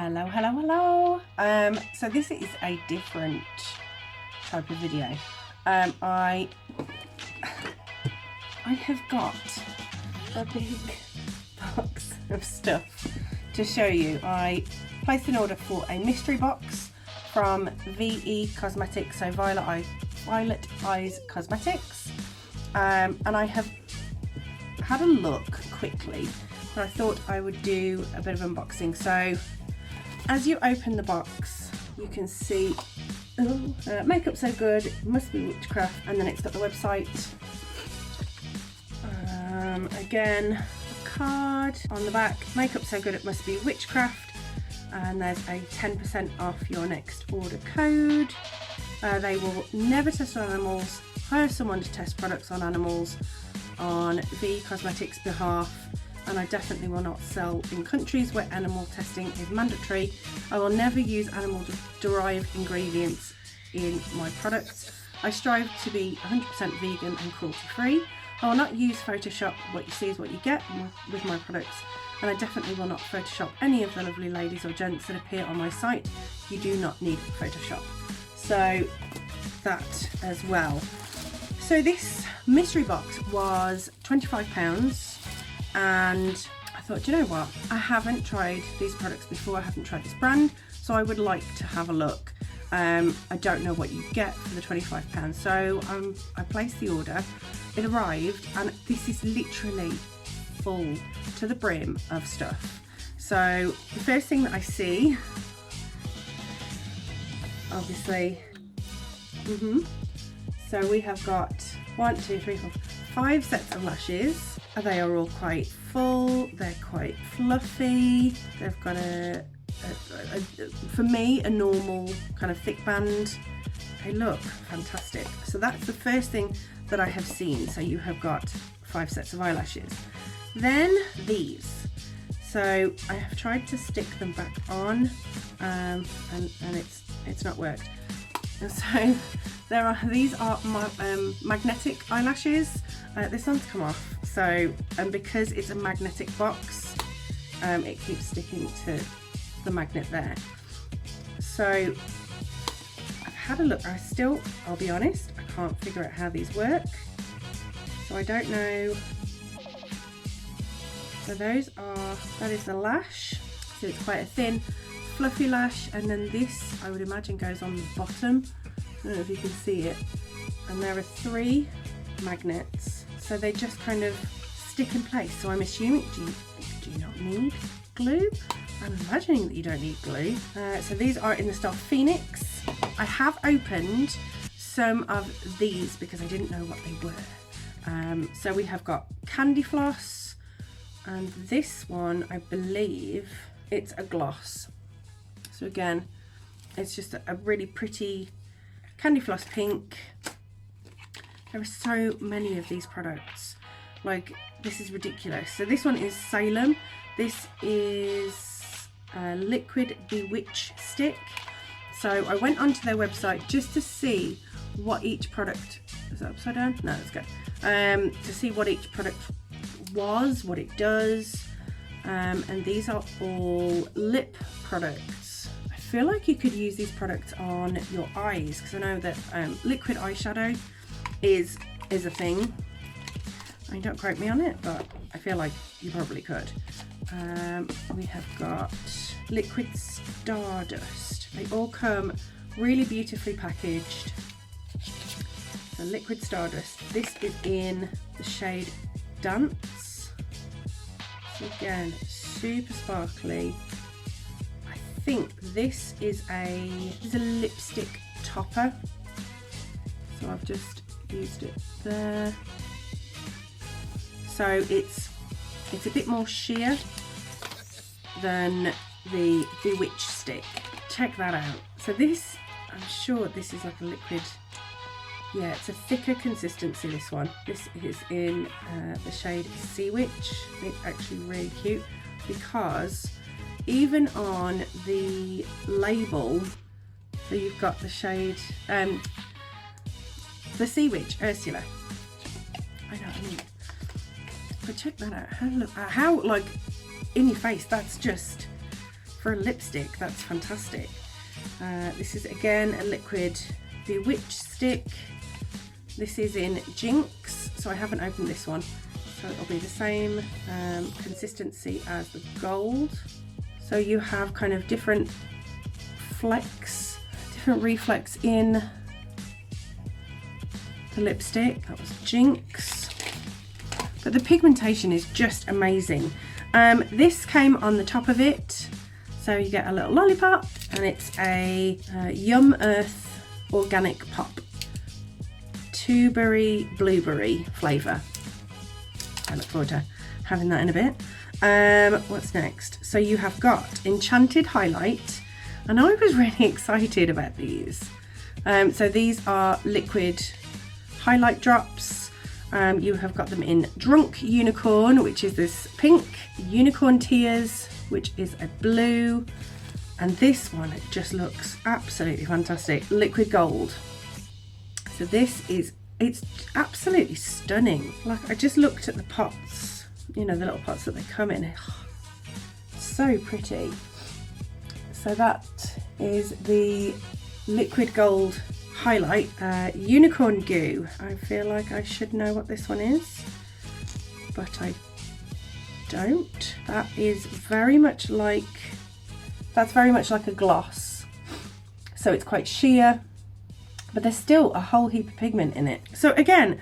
Hello, hello, hello. So this is a different type of video. I have got a big box of stuff to show you. I placed an order for a mystery box from VE Cosmetics, so Violet Eyes Cosmetics, and I have had a look quickly, but I thought I would do a bit of unboxing. So as you open the box, you can see Makeup So Good, It Must Be Witchcraft, and then it's got the website. Again, a card on the back, Makeup So Good, It Must Be Witchcraft, and there's a 10% off your next order code. They will never test on animals, hire someone to test products on animals on VE Cosmetics' behalf, and I definitely will not sell in countries where animal testing is mandatory. I will never use animal derived ingredients in my products. I strive to be 100% vegan and cruelty free. I will not use Photoshop. What you see is what you get with my products, and I definitely will not Photoshop any of the lovely ladies or gents that appear on my site. You do not need Photoshop. So that as well. So this mystery box was £25, and I thought, you know what, I haven't tried these products before, I haven't tried this brand, so I would like to have a look. I don't know what you get for the £25, so I placed the order. It arrived, and this is literally full to the brim of stuff. So the first thing that I see, obviously, so we have got 1, 2, 3, 4, 5 sets of lashes. They are all quite full, they're quite fluffy, they've got for me, a normal kind of thick band. They look fantastic. So that's the first thing that I have seen. So you have got 5 sets of eyelashes. Then these. So I have tried to stick them back on, and it's not worked. And so these are magnetic eyelashes. This one's come off. So, and because it's a magnetic box, it keeps sticking to the magnet there. So I've had a look. I'll be honest, I can't figure out how these work. So I don't know. So that is the lash. So it's quite a thin, fluffy lash, and then this, I would imagine, goes on the bottom. I don't know if you can see it. And there are 3 magnets. So they just kind of stick in place. So I'm assuming, do you not need glue? I'm imagining that you don't need glue. So these are in the style Phoenix. I have opened some of these because I didn't know what they were. So we have got candy floss, and this one, I believe it's a gloss. So again, it's just a really pretty candy floss pink. There are so many of these products. Like, this is ridiculous. So this one is Salem. This is Liquid Bewitch Stick. So I went onto their website just to see what each product, is that upside down? No, that's good. To see what each product was, what it does. And these are all lip products. I feel like you could use these products on your eyes, because I know that liquid eyeshadow is a thing. I mean, don't quote me on it, but I feel like you probably could. We have got Liquid Stardust. They all come really beautifully packaged. So Liquid Stardust. This is in the shade Dance. So again, super sparkly. I think this is a lipstick topper. So I've just used it there. So it's a bit more sheer than the Bewitch stick. Check that out. So this, I'm sure this is like a liquid. Yeah, it's a thicker consistency, this one. This is in the shade Sea Witch. It's actually really cute because even on the label, so you've got the shade, the Sea Witch, Ursula. I know what I mean. But check that out. How like in your face, that's just for a lipstick. That's fantastic. This is again a liquid Bewitch stick. This is in Jinx, so I haven't opened this one. So it'll be the same consistency as the gold. So you have kind of different reflex in the lipstick. That was Jinx. But the pigmentation is just amazing. This came on the top of it. So you get a little lollipop, and it's a Yum Earth organic pop. Tuberry blueberry flavour. I look forward to having that in a bit. What's next? So you have got Enchanted Highlight, and I was really excited about these. So these are liquid highlight drops. You have got them in Drunk Unicorn, which is this pink, Unicorn Tears, which is a blue, and this one just looks absolutely fantastic, liquid gold. So this is, it's absolutely stunning. Like, I just looked at the pots, you know, the little pots that they come in. So pretty. So that is the liquid gold highlight. Unicorn Goo. I feel like I should know what this one is, but I don't. That is very much like, that's very much like a gloss. So it's quite sheer, but there's still a whole heap of pigment in it. So again,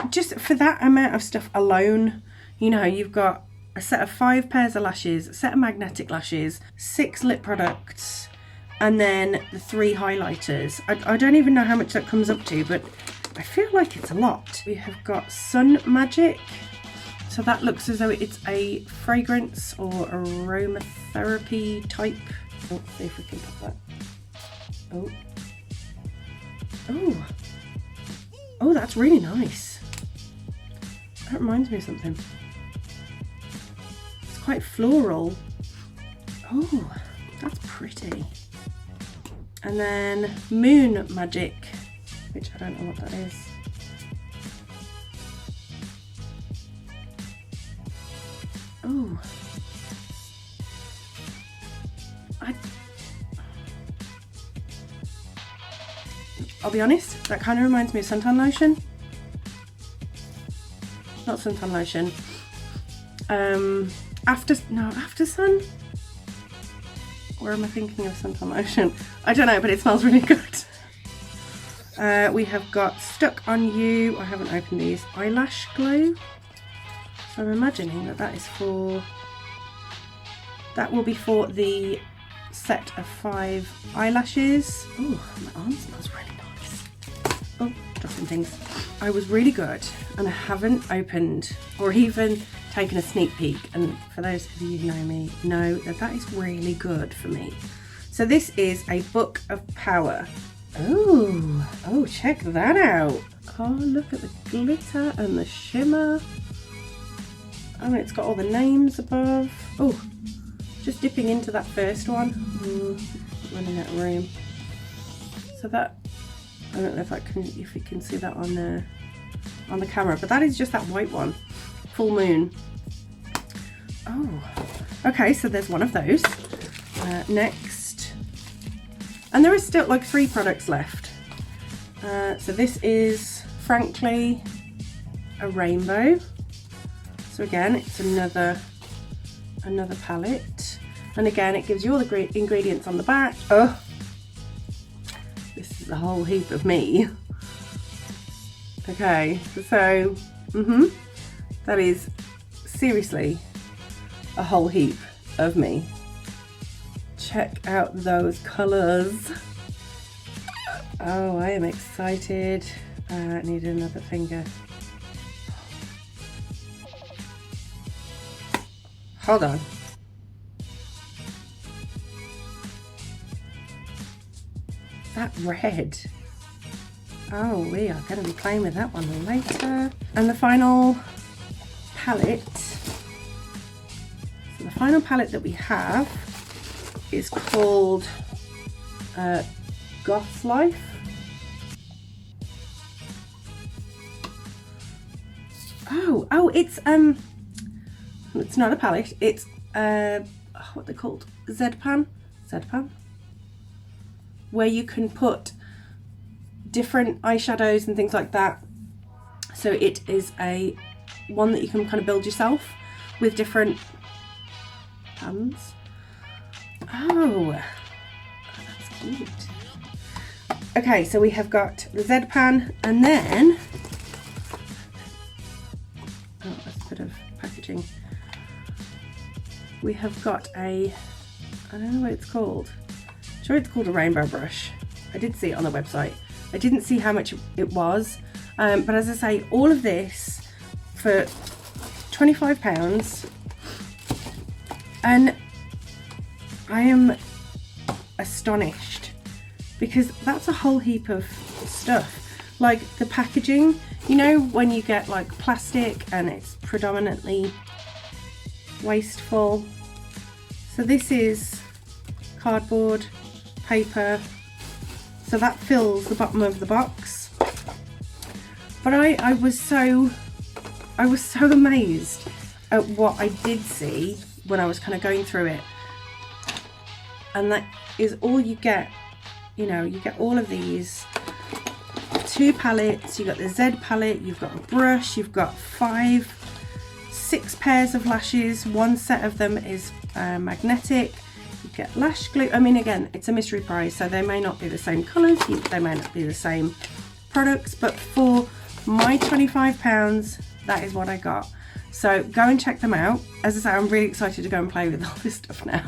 just for that amount of stuff alone, you know, you've got a set of 5 pairs of lashes, a set of magnetic lashes, 6 lip products, and then the 3 highlighters. I don't even know how much that comes up to, but I feel like it's a lot. We have got Sun Magic. So that looks as though it's a fragrance or aromatherapy type. Let's see if we can pop that. Oh. Oh. Oh, that's really nice. That reminds me of something. It's quite floral. Oh, that's pretty. And then Moon Magic, which I don't know what that is. Oh, I'll be honest, that kind of reminds me of suntan lotion. Not suntan lotion. After sun? Or am I thinking of suntan lotion? I don't know, but it smells really good. We have got Stuck on You. I haven't opened these. Eyelash Glue. So I'm imagining that that is for, that will be for the set of 5 eyelashes. Oh, my arm smells really nice. Oh, dropping things. I was really good, and I haven't opened or even taken a sneak peek, and for those of you who know me know that that is really good for me. So this is a Book of Power. Oh, check that out. Oh, look at the glitter and the shimmer. Oh, it's got all the names above. Oh, just dipping into that first one. Running out of room. So that, I don't know if you can see that on the camera, but that is just that white one. Full Moon. Oh, okay, so there's one of those. Next, and there is still like 3 products left. So this is Frankly a Rainbow. So again, it's another palette, and again it gives you all the ingredients on the back. Oh, this is a whole heap of me. Okay, so that is seriously a whole heap of me. Check out those colours. Oh, I am excited. I need another finger. Hold on. That red. Oh, we are going to be playing with that one later. And the final palette. So the final palette that we have is called Goth Life. Oh, it's not a palette. It's what they're called, Z-Pan, where you can put different eyeshadows and things like that. So it is a one that you can kind of build yourself with different pans. Oh, that's cute. Okay, so we have got the Z-Pan, and then, oh, that's a bit of packaging. We have got a, I don't know what it's called. I'm sure it's called a rainbow brush. I did see it on the website. I didn't see how much it was, but as I say, all of this for £25, and I am astonished because that's a whole heap of stuff. Like the packaging, you know, when you get like plastic and it's predominantly wasteful. So this is cardboard, paper, so that fills the bottom of the box. But I was so amazed at what I did see when I was kind of going through it, and that is all you get. You know, you get all of these 2 palettes. You got the Z palette, you've got a brush, you've got 6 pairs of lashes. 1 set of them is magnetic. You get lash glue. I mean, again, it's a mystery prize, so they may not be the same colours, they may not be the same products, but for my £25, that is what I got. So go and check them out. As I say, I'm really excited to go and play with all this stuff now.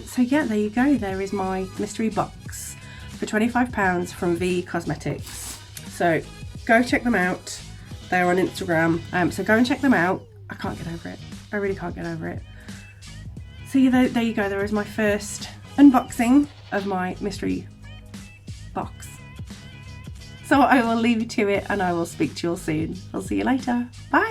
So yeah, there you go. There is my mystery box for £25 from V Cosmetics. So go check them out. They're on Instagram. So go and check them out. I can't get over it. I really can't get over it. So yeah, there you go. There is my first unboxing of my mystery box. So I will leave you to it, and I will speak to you all soon. I'll see you later. Bye.